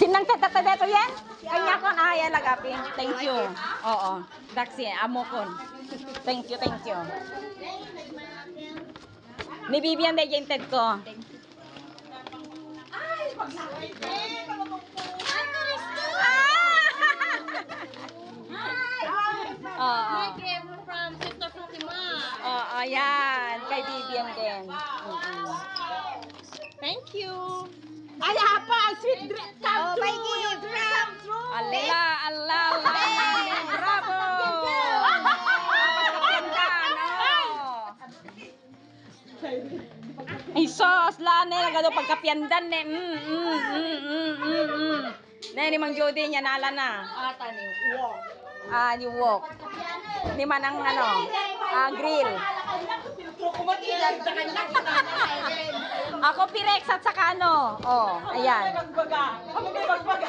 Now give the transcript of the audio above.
Sinang tatadeto yan? Kanya kon ay lagapi. Thank you. Oo. Daksi amo kon. Thank you, thank you. Ni Bibian de jented ko. Oo. From Sister Fatima. Oo, yan. Kay Bibian din. Thank you. Ay, apa, sweet dream come Oh, my true. Your gift dream come true. Allah, Allah, Allah. Bravo! Ay, sos, lane, nagado pagkapyandan, ne. Ni Mang Jody niya nala na. Ata ni, wow. Ni wok. Ni manang grill. Ako pirex at saka ano. Oh, ayan. Magbaga. Kami may magbaga.